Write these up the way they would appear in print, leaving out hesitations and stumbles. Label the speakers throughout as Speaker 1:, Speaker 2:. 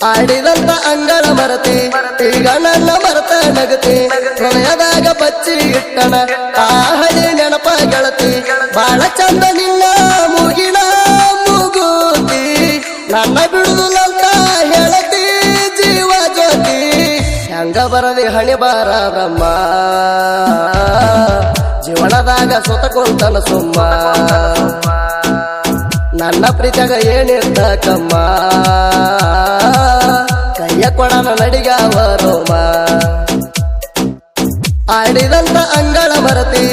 Speaker 1: ಆಡಿದಂತ ಅಂಗಳ ಮರತಿ ಈಗ ನನ್ನ ಮರತ ನಗತಿ ಹೃದಯದಾಗ ಬಚ್ಚಿ ಇಟ್ಟಣ ಆ ಹಳಿ ನೆನಪ ಗೆಳತಿ ಬಾಳ ಚಂದ ನಿನ್ನ ಮೂಗಿನ ಮೂಗುತಿ ನನ್ನ ಬಿಡುದಿಲ್ಲಂತ ಹೇಳತಿ ಜೀವ ಜ್ಯೋತಿ ಹೆಂಗ ಬರದಿ ಹಣಿ ಬಾರ ಬ್ರಹ್ಮ ಜೀವನದಾಗ ಸುತ ಕುಂತನ ಸುಮ್ಮ ನನ್ನ ಪ್ರೀತಿಯಾಗ ಏನಿರ್ತ ಕಮ್ಮ ಕೈಯ ಕೊಡನ ನಡಿಗಾವ ರೋಮ ಆಡಿದಂತ ಅಂಗಳ ಮರತಿ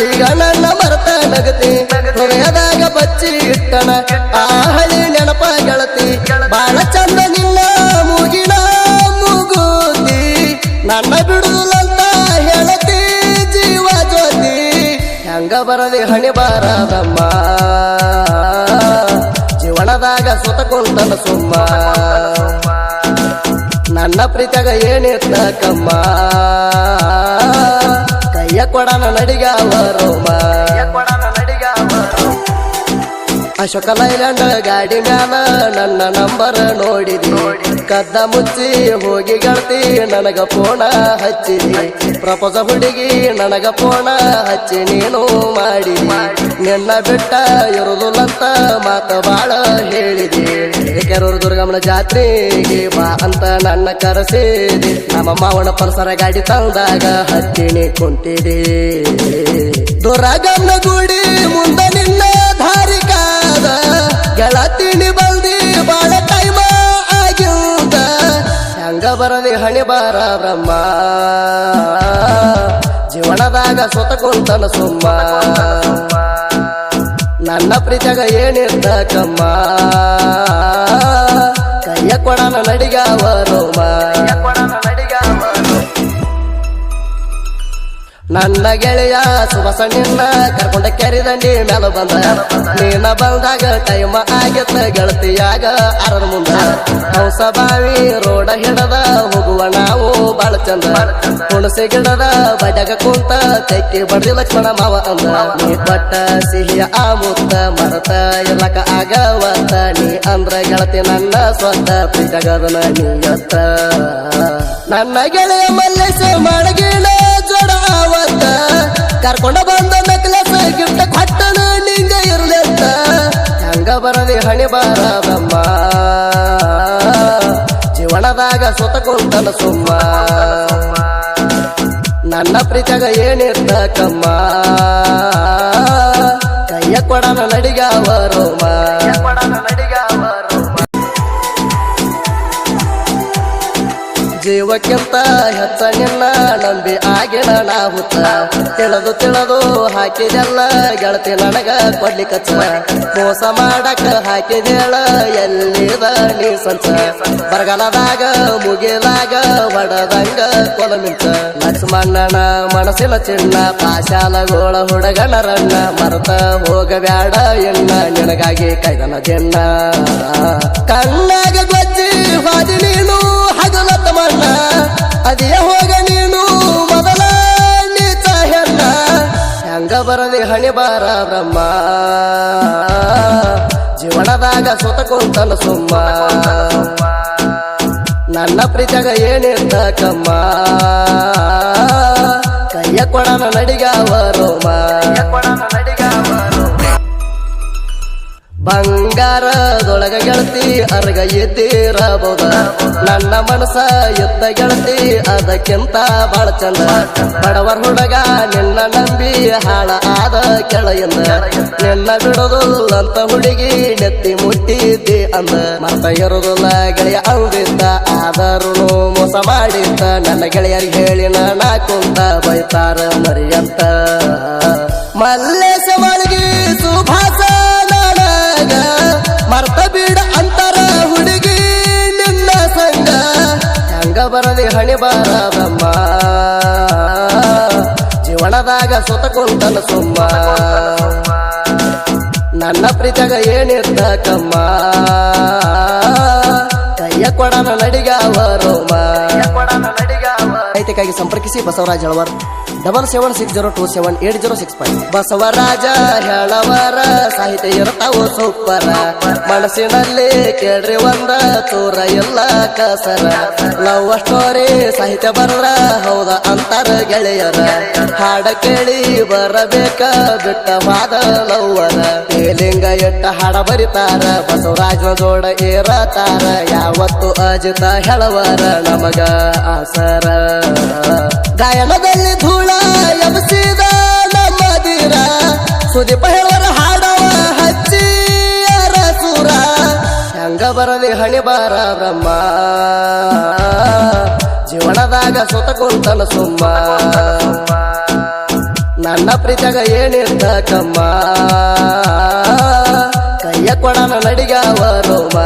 Speaker 1: ಈಗ ನನ್ನ ಮರತ ನಗತಿ ಹೃದಯದಾಗ ಬಚ್ಚಿ ಇಟ್ಟಣ ಆ ಹಳಿ ನೆನಪ ಗೆಳತಿ ಬಾಳ ಚಂದ ನಿನ್ನ ಮೂಗಿನ ಮೂಗುತಿ ನನ್ನ ಬಿಡುದಿಲ್ಲಂತ ಹೇಳತಿ ಜೀವ ಜ್ಯೋತಿ ಹೆಂಗ ಬರದಿ ಹಣಿ ಬಾರದಮ್ಮ ಜೀವನದಾಗ ಸುತ ಕುಂತನ ಸುಮ್ಮ ನನ್ನ ಪ್ರೀತಿಯಾಗ ಏನಿರ್ತ ಕಮ್ಮ ಕೈಯ ಕೊಡನ ನಡಿಗಾವ ರೋಮ ಅಶೋಕ ಲೈಲ್ಯಾಂಡ್ ಗಾಡಿ ಮ್ಯಾಲ ನನ್ನ ನಂಬರ್ ನೋಡಿದಿ ಕದ್ದ ಮುಚ್ಚಿ ಹೋಗಿ ಗೆಳತಿ ನನಗ ಫೋನ ಹಚ್ಚಿದಿ ಪ್ರಪೋಸ ಹುಡುಗಿ ನನಗ ಫೋನ ಹಚ್ಚಿ ನೀನು ಮಾಡಿದಿ ನಿನ್ನ ಬಿಟ್ಟ ಇರುದಿಲ್ಲಂತ ಮಾತ ಬಾಳ ಹೇಳಿದಿ ಕೆರೂರು ದುರ್ಗಮ್ಮನ ಜಾತ್ರೆಗೆ ಬಾ ಅಂತ ನನ್ನ ಕರೆಸಿದಿ ನಮ್ಮ ಮಾವನ ಪಲ್ಸರ ಗಾಡಿ ತಂದಾಗ ಹತ್ತಿನಿ ಕುಂತಿದಿ ದುರ್ಗಮ್ಮನ ಗುಡಿ ಮುಂದ ನಿನ್ನ ಧಾರಿಕಾದ ಗೆಳತಿನಿ ಬಲ್ದಿ ಬಾಳ ಟೈಮ ಆಗಿಂದ ಹೆಂಗ ಬರದಿ ಹಣಿ ಬಾರ ಬ್ರಹ್ಮ ಜೀವನದಾಗ ಸುತ ಕುಂತನ ಸುಮ್ಮ ನನ್ನ ಪ್ರೀತಿಯಾಗ ಏನಿರ್ತ ಕಮ್ಮ ಕೈಯ ಕೊಡನ ನಡಿಗಾವ ರೋಮ ನನ್ನ ಗೆಳೆಯ ಸುಬಸ ನಿನ್ನ ಕರ್ಕೊಂಡ ಕೆರಿದಂಡಿ ಮ್ಯಾಲ ಬಂದ ನೀನ ಬಂದಾಗ ಟೈಮ ಆಗಿತ್ತ ಗೆಳತಿಯಾಗ ಅರದ ಮುಂದ ಹಂಸ ಬಾವಿ ರೋಡ ಹಿಡದ ಹೋಗುವ ನಾವು ಬಾಳ ಚಂದ ಹುಣಸೆ ಗಿಡದ ಬಡ್ಯಾಗ ಕುಂತ ಕೈಕಿ ಬಡ್ದಿ ಲಕ್ಷ್ಮಣ ಮಾವ ಅಂದ ನೀ ಕೊಟ್ಟ ಸಿಹಿಯ ಆ ಮುತ್ತ ಮರತ ಇರ್ಲಕ ಆಗವತ್ತ ನೀ ಅಂದ್ರ ಗೆಳತಿ ನನ್ನ ಸ್ವಂತ ಪ್ರೀತಗದನ ನೀಯತ್ತ ನನ್ನ ಗೆಳೆಯ ಮಲ್ಲೇಶ ಮಾಡಗಿಣ ಜೋಡ ಅವತ್ತ ಕರ್ಕೊಂಡ ಬಂದ ನೆಕ್ಲೆಸ್ ಗಿಫ್ಟ್ ಕೊಟ್ಟನ ನಿಂಗ ಇರ್ಲೆಂತ ಹೆಂಗ ಬರದಿ ಹಣಿ ಬಾರದಮ್ಮ ಜೀವನದಾಗ ಸುತ ಕುಂತನ ಸುಮ್ಮ ನನ್ನ ಪ್ರೀತಿಯಾಗ ಏನಿರ್ತ ಕಮ್ಮ ಕೈಯ ಕೊಡನ ನಡಿಗಾವ ರೋಮ ಜೀವಕ್ಕಿಂತ ಹೆಚ್ಚ ನಿನ್ನ ನಂಬಿ ಆಗಿನ ನಾ ಹುತ್ತ ತಿಳಿದು ಹಾಕಿದೆಲ್ಲ ಗೆಳತಿ ನನಗ ಕೊಡ್ಲಿಕ್ಕಚ್ಚ ಮೋಸ ಮಾಡಕ ಹಾಕಿದೇಳ ಎಲ್ಲಿದ ನೀ ಸಂಚ ಬರಗಾಲದಾಗ ಮುಗಿಲಾಗ ಹೊಡದಂಗ ಕೊಲ ಮಿಂಚ ಲಕ್ಷ್ಮಣ್ಣನ ಮನಸ್ಸಿನ ಚಿನ್ನ ಪಾಶಾಲಗೋಳ ಹುಡುಗನರನ್ನ ಮರತ ಹೋಗಬ್ಯಾಡ ಎನ್ನ ನಿನಗಾಗಿ ಕೈದನ ಜನ್ನ ಕಣ್ಣಾಗ ಗೊಜ್ಜಿ ಹಾದಿ ನೀನು ಹಗಲತ್ತ ಮಣ್ಣ ಅದಿಯ ಹೋಗ ನೀನು ಮೊದಲ ನೀಚ ಹೆಣ್ಣ ಹೆಂಗ ಬರದಿ ಹಣಿ ಬಾರ ಬ್ರಹ್ಮ ಜೀವನದಾಗ ಸುತ ಕುಂತನ ಸುಮ್ಮ ನನ್ನ ಪ್ರೀತಿಯಾಗ ಏನಿರ್ತ ಕಮ್ಮ ಕೈಯ ಕೊಡನ ನಡಿಗಾವ ರೋಮ ಬಂಗಾರದೊಳಗ ಗೆಳತಿ ಅರ್ಗ ಎದ್ದಿರಬಹುದ ನನ್ನ ಮನಸ ಎತ್ತ ಗೆಳತಿ ಅದಕ್ಕಿಂತ ಬಾಳ ಚಂದ ಬಡವರ ಹುಡುಗ ನಿನ್ನ ನಂಬಿ ಹಾಳ ಆದ ಕೆಳೆಯಿಂದ ನಿನ್ನ ಬಿಡೋದಿಲ್ಲಂತ ಹುಡುಗಿ ನೆತ್ತಿ ಮುಟ್ಟಿದ್ದಿ ಅಂದ ಮರ್ತ ಇರೋದಿಲ್ಲ ಗೆಳೆಯ ಅಂದಿದ್ದ ಆದರೂ ಮೋಸ ಮಾಡಿದ್ದ ನನ್ನ ಗೆಳೆಯರಿಗೆ ಹೇಳಿ ನಾ ಕುಂತ ಬೈತಾರ ಮರಿಯಂತ ಮಲ್ಲೇಶ ಮಳಗಿ ಸುಭಾಸ ಮರ್ತ ಬೀಡ ಅಂತರ ಹುಡುಗಿ ನಿನ್ನ ಸಂಗ ಹೆಂಗ ಬರದಿ ಹಣಿ ಬಾರದಮ್ಮ ಜೀವನದಾಗ ಸುತ ಕುಂತನ ಸುಮ್ಮ ನನ್ನ ಪ್ರೀತಿಯಾಗ ಏನಿರ್ತ ಕಮ್ಮ ಕೈಯ ಕೊಡನ ನಡಿಗಾವ ರೋಮ ಮಾಹಿತಿಗಾಗಿ ಸಂಪರ್ಕಿಸಿ ಬಸವರಾಜ್ ಹೆಳವರ್ 7760278065 ಬಸವರಾಜ ಹೆಳವರ ಸಾಹಿತ್ಯ ಇರ್ತಾವು ಸೂಪರ ಮನಸ್ಸಿನಲ್ಲಿ ಕೇಳ್ರಿ ಒಂದ ತೂರ ಇಲ್ಲ ಕಸರ ಲವ್ ಸ್ಟೋರಿ ಸಾಹಿತ್ಯ ಬರದ ಹೌದ ಅಂತಾರ ಗೆಳೆಯರ ಹಾಡ ಕೇಳಿ ಬರಬೇಕ ಬಿಟ್ಟ ಮಾದ ಲವ್ವರ ಲಿಂಗ ಎಟ್ಟ ಹಾಡ ಬರಿತಾರ ಬಸವರಾಜನ ಜೋಡ ಏರತಾರ ಯಾವತ್ತು ಅಜಿತ ಹೇಳವರ ನಮಗ ಆಸರ ಗಾಯನದಲ್ಲಿ ಧೂಳ ಎಬಸಿದ ನಮ್ಮದಿರ ಸುದೀಪ ಹೇಳವರ ಹಾಡವ ಹಚ್ಚಿ ಅರಸುರ ಹೆಂಗ ಬರಲಿ ಹಣಿ ಬಾರ ಬ್ರಹ್ಮ ಜೀವನದಾಗ ಸುತ ಕುಂತನ ಸುಮ್ಮ ನನ್ನ ಪ್ರೀತಿಯಾಗ ಏನಿರ್ತ ಕಮ್ಮ ಕೈಯ ಕೊಡನ ನಡಿಗಾವ ರೋಮ